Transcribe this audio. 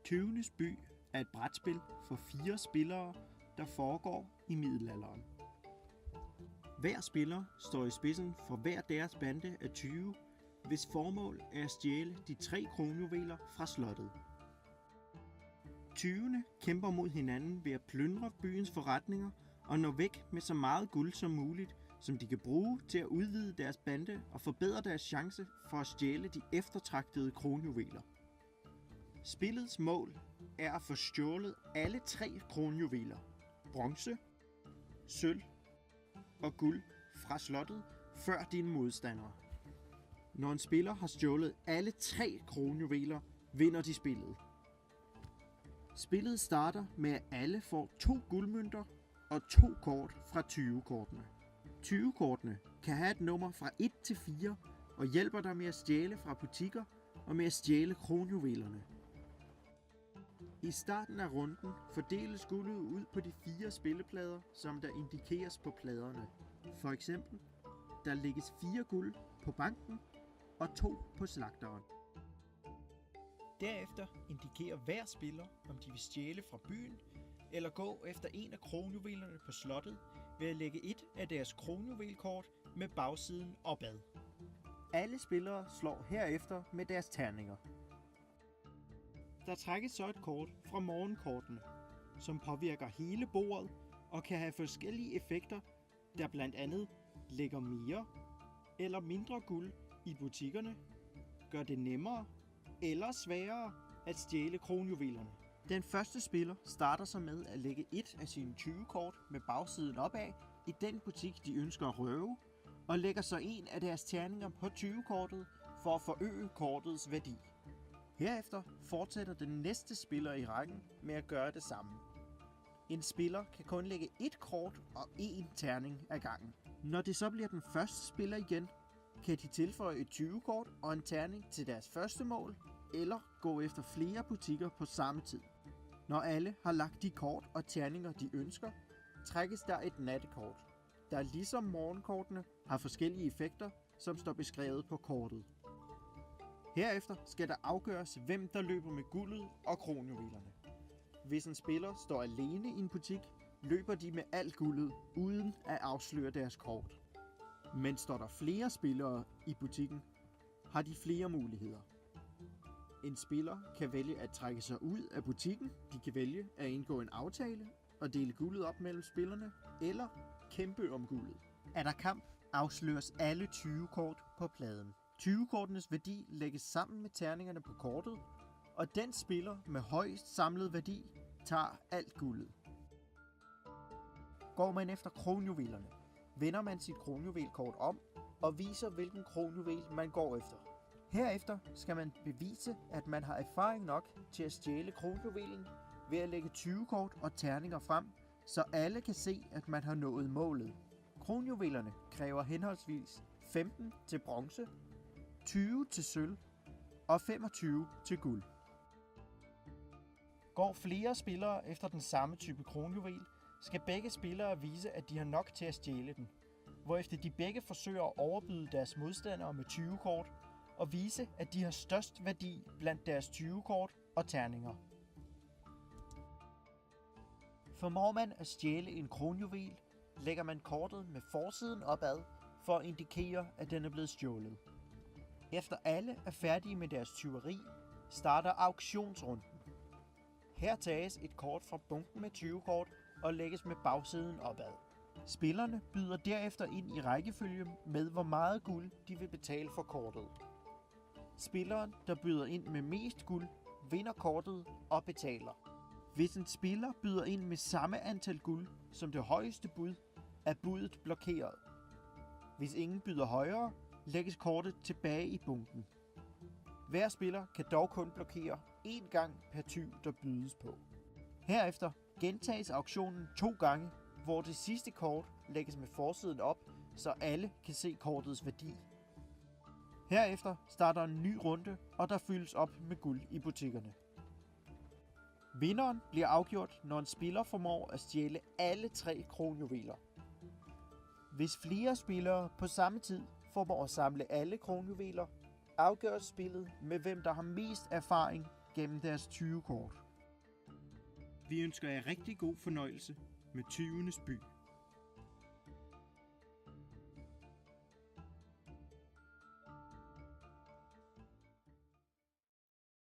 Tyvenes by er et brætspil for 4 spillere, der foregår i middelalderen. Hver spiller står i spidsen for hver deres bande af tyve, hvis formål er at stjæle de 3 kronjuveler fra slottet. Tyvene kæmper mod hinanden ved at plyndre byens forretninger og nå væk med så meget guld som muligt, som de kan bruge til at udvide deres bande og forbedre deres chance for at stjæle de eftertragtede kronjuveler. Spillets mål er at få stjålet alle 3 kronjuveler, bronze, sølv og guld fra slottet før dine modstandere. Når en spiller har stjålet alle 3 kronjuveler, vinder de spillet. Spillet starter med, at alle får 2 guldmønter og 2 kort fra 20-kortene. 20-kortene kan have et nummer fra 1 til 4 og hjælper dig med at stjæle fra butikker og med at stjæle kronjuvelerne. I starten af runden fordeles guldet ud på de 4 spilleplader, som der indikeres på pladerne. For eksempel, der lægges 4 guld på banken og 2 på slagteren. Derefter indikerer hver spiller, om de vil stjæle fra byen eller gå efter en af kronjuvelerne på slottet ved at lægge et af deres kronjuvelkort med bagsiden opad. Alle spillere slår herefter med deres terninger. Der trækkes så et kort fra morgenkortene, som påvirker hele bordet og kan have forskellige effekter, der blandt andet lægger mere eller mindre guld i butikkerne, gør det nemmere eller sværere at stjæle kronjuvelerne. Den første spiller starter så med at lægge et af sine 20 kort med bagsiden opad i den butik, de ønsker at røve, og lægger så en af deres terninger på 20-kortet for at forøge kortets værdi. Herefter fortsætter den næste spiller i rækken med at gøre det samme. En spiller kan kun lægge 1 kort og 1 terning ad gangen. Når det så bliver den første spiller igen, kan de tilføje et 20-kort og en terning til deres første mål, eller gå efter flere butikker på samme tid. Når alle har lagt de kort og terninger, de ønsker, trækkes der et nattekort, der ligesom morgenkortene har forskellige effekter, som står beskrevet på kortet. Herefter skal der afgøres, hvem der løber med guldet og kronjuvelerne. Hvis en spiller står alene i en butik, løber de med alt guldet, uden at afsløre deres kort. Men står der flere spillere i butikken, har de flere muligheder. En spiller kan vælge at trække sig ud af butikken, de kan vælge at indgå en aftale og dele guldet op mellem spillerne, eller kæmpe om guldet. Er der kamp, afsløres alle 20 kort på pladen. 20-kortenes værdi lægges sammen med terningerne på kortet, og den spiller med højst samlet værdi tager alt guldet. Går man efter kronjuvelerne, vender man sit kronjuvelkort om og viser, hvilken kronjuvel man går efter. Herefter skal man bevise, at man har erfaring nok til at stjæle kronjuvelen ved at lægge 20 kort og terninger frem, så alle kan se, at man har nået målet. Kronjuvelerne kræver henholdsvis 15 til bronze, 20 til sølv og 25 til guld. Går flere spillere efter den samme type kronjuvel, skal begge spillere vise, at de har nok til at stjæle den, hvorefter de begge forsøger at overbyde deres modstandere med 20 kort og vise, at de har størst værdi blandt deres 20 kort og terninger. Formår man at stjæle en kronjuvel, lægger man kortet med forsiden opad for at indikere, at den er blevet stjålet. Efter alle er færdige med deres tyveri, starter auktionsrunden. Her tages et kort fra bunken med 20 kort og lægges med bagsiden opad. Spillerne byder derefter ind i rækkefølge med, hvor meget guld de vil betale for kortet. Spilleren, der byder ind med mest guld, vinder kortet og betaler. Hvis en spiller byder ind med samme antal guld som det højeste bud, er budet blokeret. Hvis ingen byder højere, lægges kortet tilbage i bunken. Hver spiller kan dog kun blokere 1 gang per tyv, der bydes på. Herefter gentages auktionen 2 gange, hvor det sidste kort lægges med forsiden op, så alle kan se kortets værdi. Herefter starter en ny runde, og der fyldes op med guld i butikkerne. Vinderen bliver afgjort, når en spiller formår at stjæle alle 3 kronjuveler. Hvis flere spillere på samme tid formår at samle alle kronjuveler, afgøres spillet med hvem der har mest erfaring, gennem deres tyvekort. Vi ønsker jer rigtig god fornøjelse med Tyvenes By.